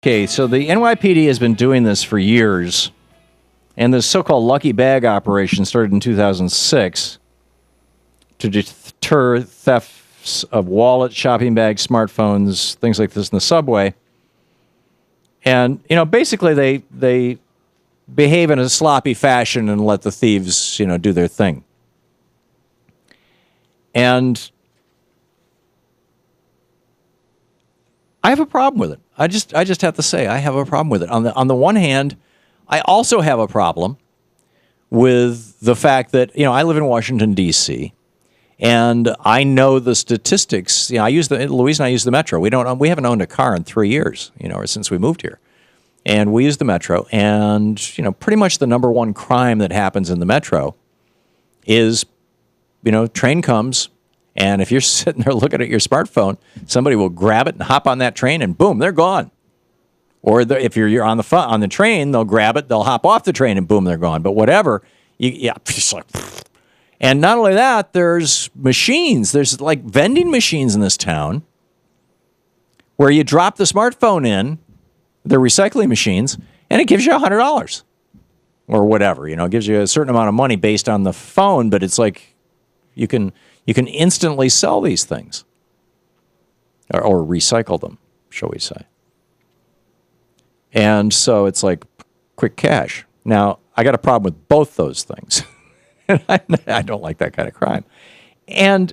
Okay, so the NYPD has been doing this for years, and this so-called lucky bag operation started in 2006 to deter thefts of wallets, shopping bags, smartphones, things like this in the subway. And, basically they behave in a sloppy fashion and let the thieves, do their thing. And I have a problem with it. I just have to say I have a problem with it. On the one hand, I also have a problem with the fact that I live in Washington D.C. and I know the statistics. Louise and I use the Metro. We haven't owned a car in 3 years, or since we moved here, and we use the Metro. And pretty much the number one crime that happens in the Metro is train comes. And if you're sitting there looking at your smartphone, somebody will grab it and hop on that train, and boom, they're gone. Or if you're on the train, they'll grab it, they'll hop off the train, and boom, they're gone. But whatever, it's like. And not only that, there's machines. There's like vending machines in this town where you drop the smartphone in, they're recycling machines, and it gives you $100 or whatever. It gives you a certain amount of money based on the phone, but it's like you can instantly sell these things or recycle them, shall we say. And so it's like quick cash. Now, I got a problem with both those things. I don't like that kind of crime. And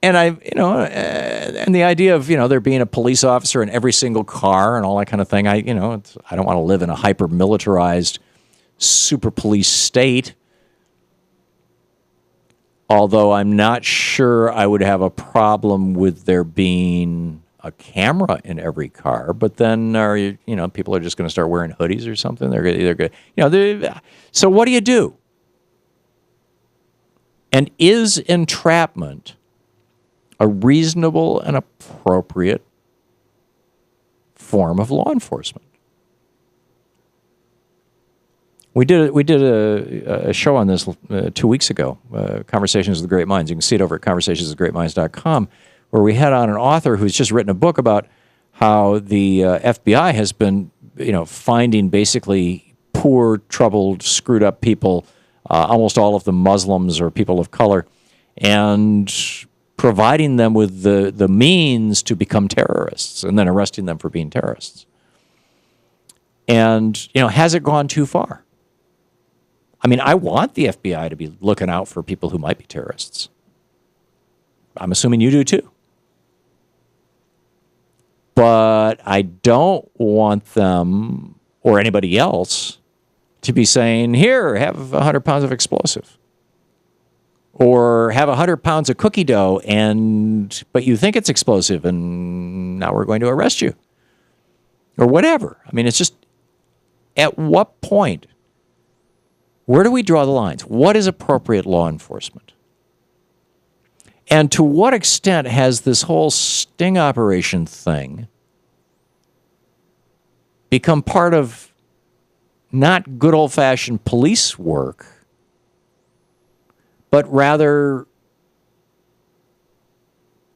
the idea of, there being a police officer in every single car and all that kind of thing, I don't want to live in a hyper-militarized super police state. Although I'm not sure I would have a problem with there being a camera in every car. But then, people are just going to start wearing hoodies or something. They're going to, so what do you do? And is entrapment a reasonable and appropriate form of law enforcement? We did a show on this 2 weeks ago, Conversations with Great Minds. You can see it over at conversationswithgreatminds.com, where we had on an author who's just written a book about how the FBI has been, finding basically poor, troubled, screwed up people, almost all of them Muslims or people of color, and providing them with the means to become terrorists and then arresting them for being terrorists. And, has it gone too far? I mean, I want the FBI to be looking out for people who might be terrorists. I'm assuming you do too. But I don't want them or anybody else to be saying, here, have 100 pounds of explosive. Or have 100 pounds of cookie dough, but you think it's explosive, and now we're going to arrest you. Or whatever. I mean, it's just, at what point? Where do we draw the lines? What is appropriate law enforcement? And to what extent has this whole sting operation thing become part of not good old-fashioned police work, but rather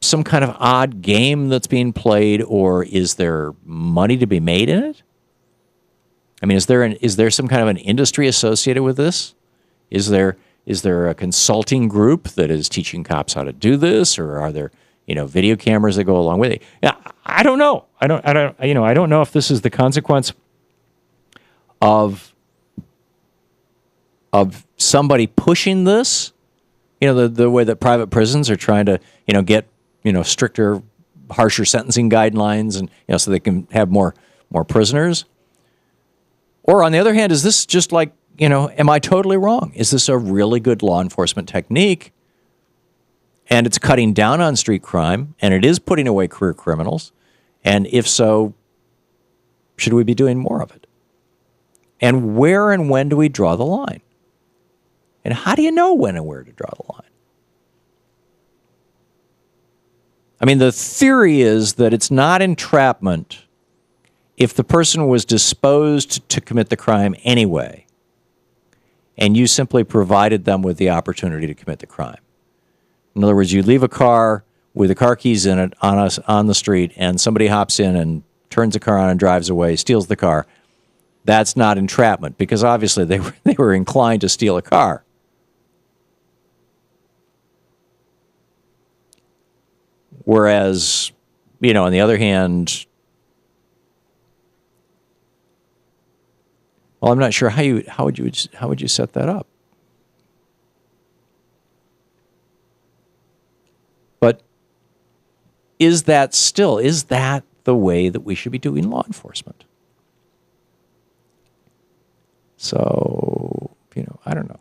some kind of odd game that's being played, or is there money to be made in it? I mean, is there some kind of an industry associated with this? Is there a consulting group that is teaching cops how to do this, or are there video cameras that go along with it? Yeah, I don't know. I don't know if this is the consequence of somebody pushing this. The way that private prisons are trying to get stricter, harsher sentencing guidelines, and so they can have more prisoners. Or on the other hand, is this just like, am I totally wrong? Is this a really good law enforcement technique? And it's cutting down on street crime, and it is putting away career criminals. And if so, should we be doing more of it? And where and when do we draw the line? And how do you know when and where to draw the line? I mean, the theory is that it's not entrapment if the person was disposed to commit the crime anyway, and you simply provided them with the opportunity to commit the crime. In other words, you leave a car with the car keys in it on the street, and somebody hops in and turns the car on and drives away, steals the car. That's not entrapment because obviously they were inclined to steal a car. Whereas, on the other hand, well, I'm not sure how would you set that up. But is that the way that we should be doing law enforcement? So, I don't know.